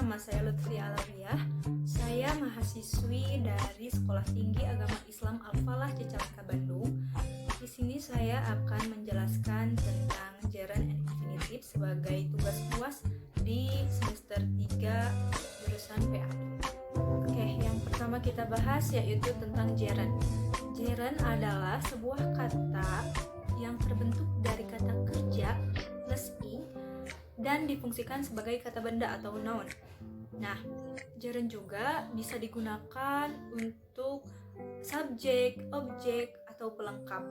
nama saya Lutfi Alawiyah. Saya mahasiswi dari Sekolah Tinggi Agama Islam Al-Falah Cicalengka, Bandung. Di sini saya akan menjelaskan tentang gerund and infinitive sebagai tugas UAS di semester 3 jurusan PA. Oke, yang pertama kita bahas yaitu tentang gerund. Gerund adalah sebuah kata yang terbentuk dari kata kerja plus ing dan difungsikan sebagai kata benda atau noun. Nah, gerund juga bisa digunakan untuk subjek, objek, atau pelengkap.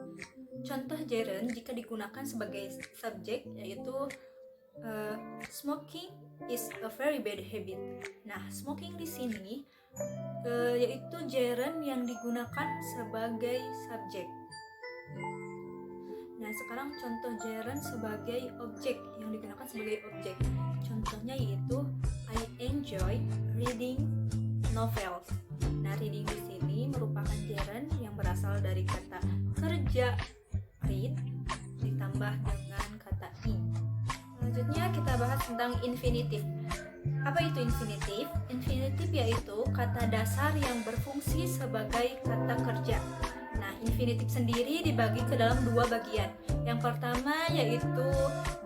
Contoh gerund jika digunakan sebagai subjek yaitu smoking is a very bad habit. Nah, smoking di sini yaitu gerund yang digunakan sebagai subjek. Nah, sekarang contoh gerund sebagai objek yang digunakan sebagai objek. Contohnya yaitu I enjoy reading novels. Nah, reading di sini merupakan gerund yang berasal dari kata kerja read ditambah dengan kata ing. Selanjutnya kita bahas tentang infinitive. Apa itu infinitive? Infinitive yaitu kata dasar yang berfungsi sebagai kata kerja. Nah, infinitive sendiri dibagi ke dalam dua bagian. Yang pertama yaitu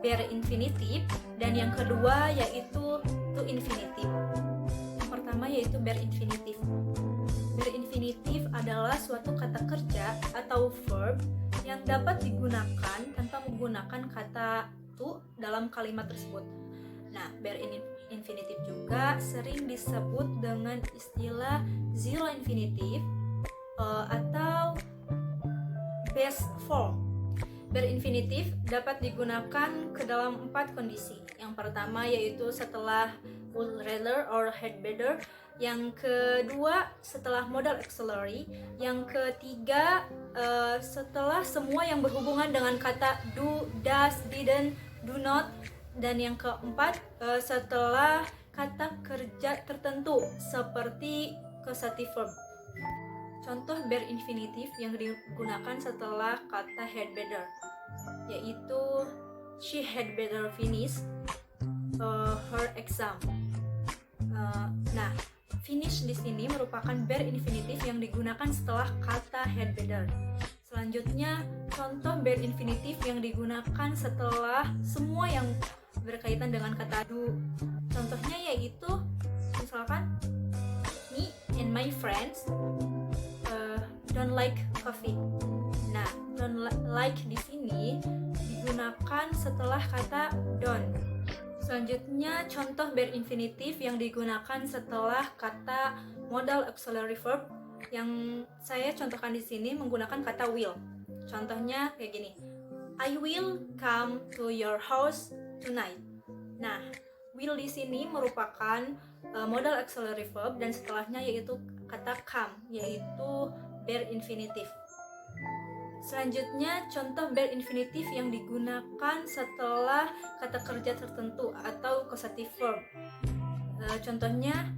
bare infinitive dan yang kedua yaitu to infinitive. Yang pertama yaitu bare infinitive. Bare infinitive adalah suatu kata kerja atau verb yang dapat digunakan tanpa menggunakan kata to dalam kalimat tersebut. Nah, bare infinitive juga sering disebut dengan istilah zero infinitive atau base form. Bare infinitive dapat digunakan ke dalam 4 kondisi. Yang pertama yaitu setelah would rather or had better. Yang kedua setelah modal auxiliary. Yang ketiga setelah semua yang berhubungan dengan kata do, does, didn't, do not. Dan yang keempat setelah kata kerja tertentu seperti causative verb. Contoh bare infinitive yang digunakan setelah kata had better yaitu she had better finish her exam. Nah, finish di sini merupakan bare infinitive yang digunakan setelah kata had better. Selanjutnya, contoh bare infinitive yang digunakan setelah semua yang berkaitan dengan kata do. Contohnya yaitu misalkan me and my friends don't like coffee. Nah, don't like di sini digunakan setelah kata don't. Selanjutnya, contoh bare infinitive yang digunakan setelah kata modal auxiliary verb yang saya contohkan di sini menggunakan kata will. Contohnya kayak gini. I will come to your house tonight. Nah, will di sini merupakan modal auxiliary verb dan setelahnya yaitu kata come yaitu bare infinitive. Selanjutnya, contoh bare infinitive yang digunakan setelah kata kerja tertentu atau causative verb. Contohnya,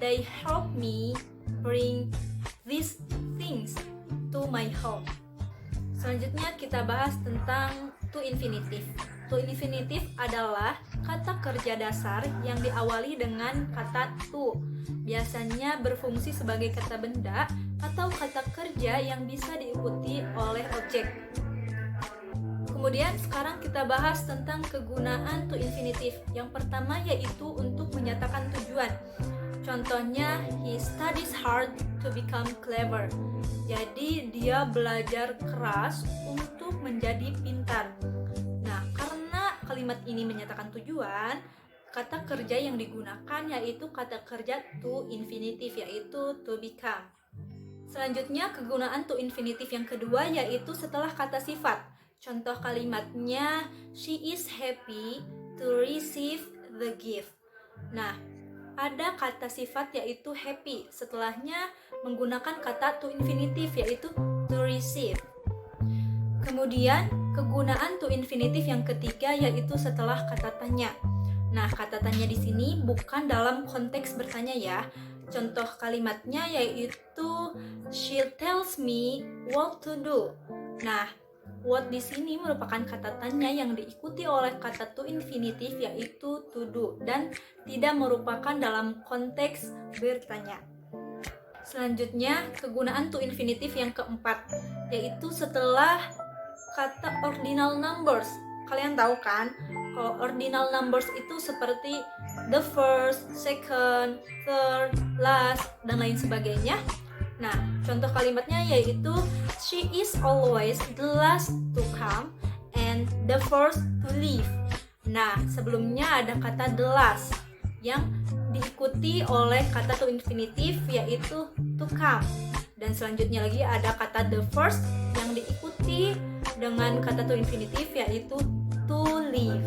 they help me bring these things to my home. Selanjutnya kita bahas tentang to infinitive. To infinitive adalah kata kerja dasar yang diawali dengan kata to. Biasanya berfungsi sebagai kata benda atau kata kerja yang bisa diikuti oleh objek. Kemudian sekarang kita bahas tentang kegunaan to infinitive. Yang pertama yaitu untuk menyatakan tujuan. Contohnya, he studies hard to become clever. Jadi dia belajar keras untuk menjadi pintar. Nah, karena kalimat ini menyatakan tujuan, kata kerja yang digunakan yaitu kata kerja to infinitive yaitu to become. Selanjutnya, kegunaan to infinitive yang kedua yaitu setelah kata sifat. Contoh kalimatnya, she is happy to receive the gift. Nah, ada kata sifat yaitu happy, setelahnya menggunakan kata to infinitive yaitu to receive. Kemudian, kegunaan to infinitive yang ketiga yaitu setelah kata tanya. Nah, kata tanya di sini bukan dalam konteks bertanya ya. Contoh kalimatnya yaitu she tells me what to do. Nah, what di sini merupakan kata tanya yang diikuti oleh kata to infinitive yaitu to do, dan tidak merupakan dalam konteks bertanya. Selanjutnya, kegunaan to infinitive yang keempat, yaitu setelah kata ordinal numbers. Kalian tahu kan, kalau ordinal numbers itu seperti the first, second, third, last, dan lain sebagainya. Nah, contoh kalimatnya yaitu she is always the last to come and the first to leave. Nah, sebelumnya ada kata the last yang diikuti oleh kata to infinitive yaitu to come. Dan selanjutnya lagi ada kata the first yang diikuti dengan kata to infinitive yaitu to leave.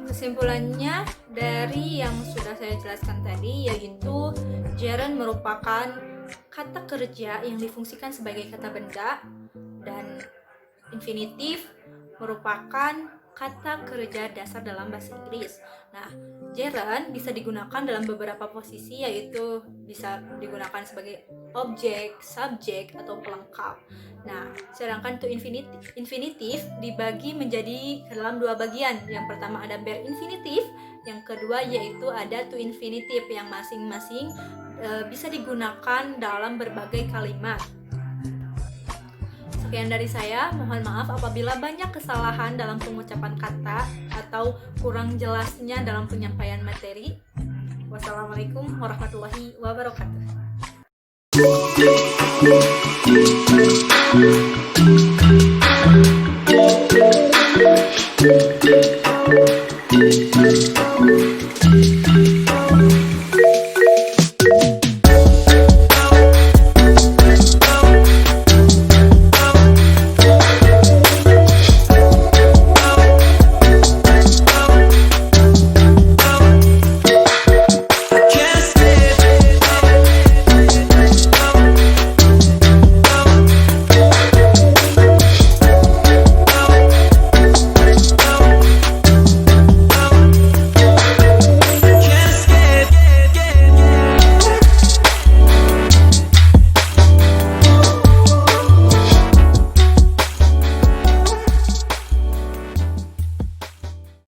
Kesimpulannya dari yang sudah saya jelaskan tadi yaitu gerund merupakan kata kerja yang difungsikan sebagai kata benda, dan infinitif merupakan kata kerja dasar dalam bahasa Inggris. Nah, gerund bisa digunakan dalam beberapa posisi, yaitu bisa digunakan sebagai objek, subjek, atau pelengkap. Nah, sedangkan to infinitif dibagi menjadi dalam dua bagian. Yang pertama ada bare infinitif, yang kedua yaitu ada to infinitif yang masing-masing bisa digunakan dalam berbagai kalimat. Sekian dari saya, mohon maaf apabila banyak kesalahan dalam pengucapan kata atau kurang jelasnya dalam penyampaian materi. Wassalamualaikum warahmatullahi wabarakatuh.